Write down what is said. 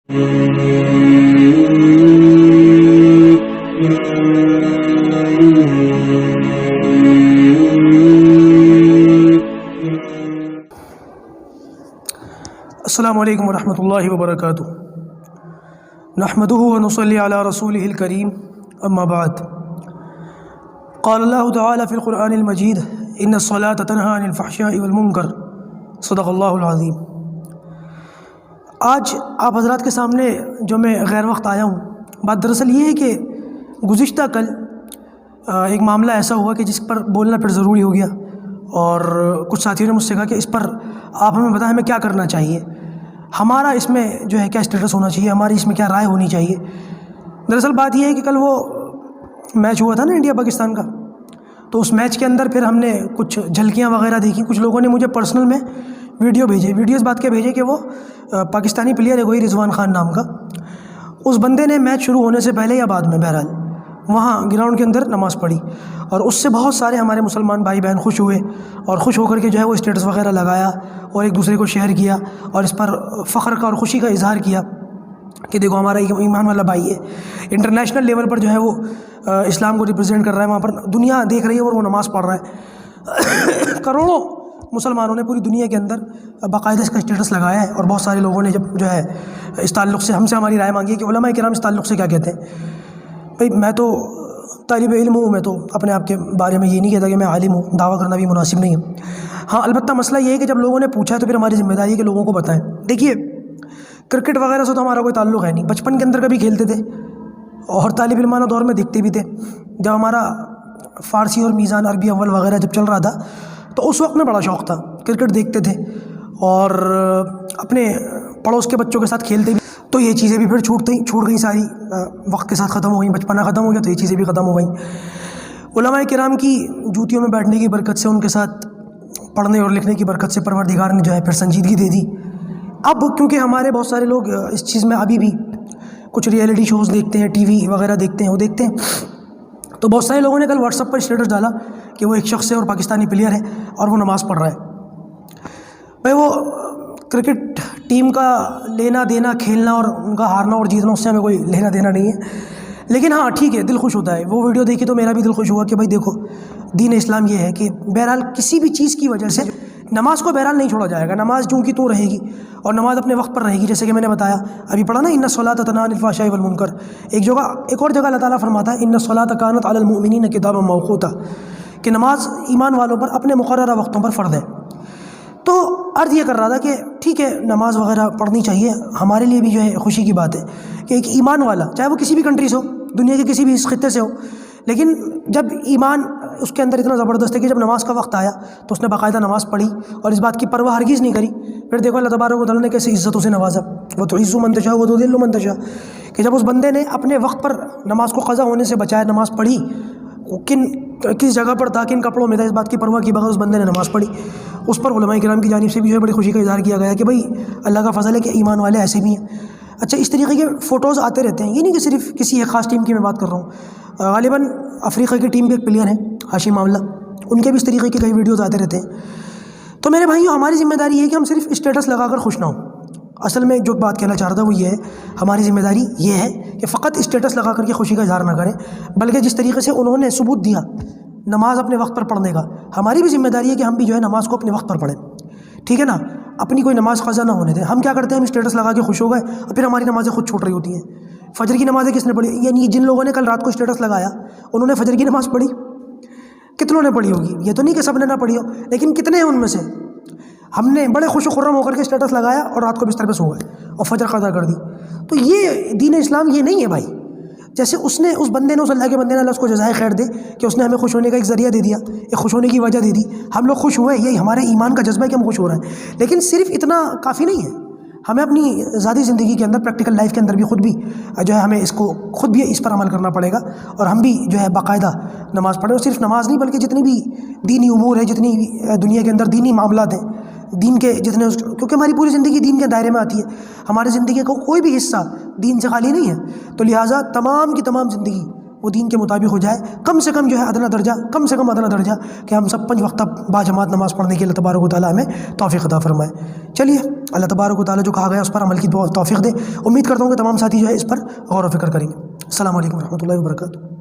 السلام علیکم ورحمۃ اللہ وبرکاتہ۔ نحمدہ ونصلی علی رسولہ الکریم، اما بعد۔ قال اللہ تعالی فی القرآن المجید ان الصلاۃ تنہی عن الفحشاء والمنکر، صدق اللہ العظیم۔ آج آپ حضرات کے سامنے جو میں غیر وقت آیا ہوں، بات دراصل یہ ہے کہ گزشتہ کل ایک معاملہ ایسا ہوا کہ جس پر بولنا پھر ضروری ہو گیا، اور کچھ ساتھیوں نے مجھ سے کہا کہ اس پر آپ ہمیں بتائیں ہمیں کیا کرنا چاہیے، ہمارا اس میں جو ہے کیا اسٹیٹس ہونا چاہیے، ہماری اس میں کیا رائے ہونی چاہیے۔ دراصل بات یہ ہے کہ کل وہ میچ ہوا تھا نا انڈیا پاکستان کا، تو اس میچ کے اندر پھر ہم نے کچھ جھلکیاں وغیرہ دیکھی۔ کچھ لوگوں نے مجھے پرسنل میں ویڈیوز بات کے بھیجے کہ وہ پاکستانی پلیئر ہے کوئی رضوان خان نام کا، اس بندے نے میچ شروع ہونے سے پہلے یا بعد میں بہرحال وہاں گراؤنڈ کے اندر نماز پڑھی، اور اس سے بہت سارے ہمارے مسلمان بھائی بہن خوش ہوئے، اور خوش ہو کر کے جو ہے وہ اسٹیٹس وغیرہ لگایا اور ایک دوسرے کو شیئر کیا، اور اس پر فخر کا اور خوشی کا اظہار کیا کہ دیکھو ہمارا ایمان والا بھائی ہے، انٹرنیشنل لیول پر جو ہے وہ اسلام کو ریپرزینٹ کر رہا ہے، وہاں پر دنیا دیکھ رہی ہے اور وہ نماز پڑھ رہا ہے۔ کروڑوں مسلمانوں نے پوری دنیا کے اندر باقاعدہ اس کا اسٹیٹس لگایا ہے، اور بہت سارے لوگوں نے جب جو ہے اس تعلق سے ہم سے ہماری رائے مانگی ہے کہ علماء کرام اس تعلق سے کیا کہتے ہیں۔ بھئی میں تو طالب علم ہوں، میں تو اپنے آپ کے بارے میں یہ نہیں کہتا کہ میں عالم ہوں، دعویٰ کرنا بھی مناسب نہیں ہے۔ ہاں البتہ مسئلہ یہ ہے کہ جب لوگوں نے پوچھا تو پھر ہماری ذمہ داری ہے کہ لوگوں کو بتائیں۔ دیکھیے کرکٹ وغیرہ سے تو ہمارا کوئی تعلق ہے نہیں، بچپن کے اندر کبھی کھیلتے تھے اور طالب علمانہ دور میں دیکھتے بھی تھے۔ جب ہمارا فارسی اور میزان عربی اول وغیرہ جب چل رہا تھا تو اس وقت میں بڑا شوق تھا، کرکٹ دیکھتے تھے اور اپنے پڑوس کے بچوں کے ساتھ کھیلتے بھی، تو یہ چیزیں بھی پھر چھوٹ گئیں ساری، وقت کے ساتھ ختم ہو گئیں، بچپنا ختم ہو گیا تو یہ چیزیں بھی ختم ہو گئیں۔ علماء کرام کی جوتیوں میں بیٹھنے کی برکت سے، ان کے ساتھ پڑھنے اور لکھنے کی برکت سے پروردگار نے جو ہے پھر سنجیدگی دے دی۔ اب کیونکہ ہمارے بہت سارے لوگ اس چیز میں ابھی بھی کچھ ریئلٹی شوز دیکھتے ہیں، ٹی وی وغیرہ دیکھتے ہیں، وہ دیکھتے ہیں، تو بہت سارے لوگوں نے کل واٹس ایپ پر اسٹیٹس ڈالا کہ وہ ایک شخص ہے اور پاکستانی پلیئر ہے اور وہ نماز پڑھ رہا ہے۔ بھائی وہ کرکٹ ٹیم کا لینا دینا، کھیلنا اور ان کا ہارنا اور جیتنا، اس سے ہمیں کوئی لینا دینا نہیں ہے، لیکن ہاں ٹھیک ہے دل خوش ہوتا ہے۔ وہ ویڈیو دیکھی تو میرا بھی دل خوش ہوا کہ بھائی دیکھو دین اسلام یہ ہے کہ بہرحال کسی بھی چیز کی وجہ سے نماز کو بہرحال نہیں چھوڑا جائے گا، نماز چونکہ تو رہے گی اور نماز اپنے وقت پر رہے گی، جیسے کہ میں نے بتایا ابھی پڑھا نا ان الصلاۃ تنہی عن الفحشاء والمنکر۔ ایک اور جگہ اللہ تعالیٰ فرماتا ہے ان الصلاۃ کانت علی المؤمنین کتابا موقوتا، کہ نماز ایمان والوں پر اپنے مقررہ وقتوں پر فرض ہے۔ تو عرض یہ کر رہا تھا کہ ٹھیک ہے نماز وغیرہ پڑھنی چاہیے، ہمارے لیے بھی جو ہے خوشی کی بات ہے کہ ایک ایمان والا، چاہے وہ کسی بھی کنٹری سے ہو، دنیا کے کسی بھی خطے سے ہو، لیکن جب ایمان اس کے اندر اتنا زبردست ہے کہ جب نماز کا وقت آیا تو اس نے باقاعدہ نماز پڑھی اور اس بات کی پرواہ ہرگز نہیں کری۔ پھر دیکھو اللہ تبارک و تعالیٰ نے کیسے عزتوں سے نوازا، وتعز من تشاء وتذل من تشاء، کہ جب اس بندے نے اپنے وقت پر نماز کو قضا ہونے سے بچایا، نماز پڑھی، کس جگہ پر تھا، کن کپڑوں میں تھا، اس بات کی پرواہ کی بغیر اس بندے نے نماز پڑھی، اس پر علماء کرام کی جانب سے بھی جو ہے بڑی خوشی کا اظہار کیا گیا کہ بھائی اللہ کا فضل ہے کہ ایمان والے ایسے بھی ہیں۔ اچھا اس طریقے کے فوٹوز آتے رہتے ہیں، یہ نہیں کہ صرف کسی ایک خاص ٹیم کی میں بات کر رہا ہوں، غالباً افریقہ کی ٹیم کے ایک پلیئر ہیں ہاشم معاملہ، ان کے بھی اس طریقے کے کئی ویڈیوز آتے رہتے ہیں۔ تو میرے بھائیوں ہماری ذمہ داری یہ ہے کہ ہم صرف اسٹیٹس لگا کر خوش نہ ہوں۔ اصل میں جو بات کہنا چاہ رہا تھا وہ یہ ہے، ہماری ذمہ داری یہ ہے کہ فقط اسٹیٹس لگا کر کے خوشی کا اظہار نہ کریں، بلکہ جس طریقے سے انہوں نے ثبوت دیا نماز اپنے وقت پر پڑھنے کا، ہماری بھی ذمہ داری ہے کہ ہم بھی جو ہے نماز کو اپنے وقت پر پڑھیں، ٹھیک ہے نا، اپنی کوئی نماز قضا نہ ہونے دیں۔ ہم کیا کرتے ہیں، ہم اسٹیٹس لگا کے خوش ہو گئے اور پھر ہماری نمازیں خود چھوٹ رہی ہوتی ہیں۔ فجر کی نمازیں کس نے پڑھی، یعنی جن لوگوں نے کل رات کو اسٹیٹس لگایا انہوں نے فجر کی نماز پڑھی، کتنوں نے پڑھی ہوگی، یہ تو نہیں کہ سب نے نہ پڑھی ہو، لیکن کتنے ہیں ان میں سے ہم نے بڑے خوش و خرم ہو کر کے اسٹیٹس لگایا اور رات کو بستر پہ سو گئے اور فجر قضا کر دی۔ تو یہ دین اسلام یہ نہیں ہے بھائی۔ جیسے اس بندے نے، اس اللہ کے بندے نے، اللہ اس کو جزائے خیر دے کہ اس نے ہمیں خوش ہونے کا ایک ذریعہ دے دیا، ایک خوش ہونے کی وجہ دے دی، ہم لوگ خوش ہوئے، یہ ہمارے ایمان کا جذبہ ہے کہ ہم خوش ہو رہے ہیں، لیکن صرف اتنا کافی نہیں ہے، ہمیں اپنی ذاتی زندگی کے اندر، پریکٹیکل لائف کے اندر بھی خود بھی جو ہے ہمیں خود بھی اس پر عمل کرنا پڑے گا، اور ہم بھی جو ہے باقاعدہ نماز پڑھیں، اور صرف نماز نہیں بلکہ جتنی بھی دینی امور ہے، جتنی بھی دنیا کے اندر دینی معاملات ہیں، دین کے جتنے، کیونکہ ہماری پوری زندگی دین کے دائرے میں آتی ہے، ہماری زندگی کا کوئی بھی حصہ دین سے خالی نہیں ہے، تو لہٰذا تمام کی تمام زندگی وہ دین کے مطابق ہو جائے، کم سے کم جو ہے ادنیٰ درجہ، کم سے کم ادنیٰ درجہ کہ ہم سب 5 وقتہ باجماعت نماز پڑھنے کے اللہ تبارک و تعالیٰ ہمیں توفیق عطا فرمائے۔ چلیے اللہ تبارک و تعالیٰ جو کہا گیا اس پر عمل کی توفیق دے۔ امید کرتا ہوں کہ تمام ساتھی جو ہے اس پر غور و فکر کریں گے۔ السلام علیکم ورحمۃ اللہ وبرکاتہ۔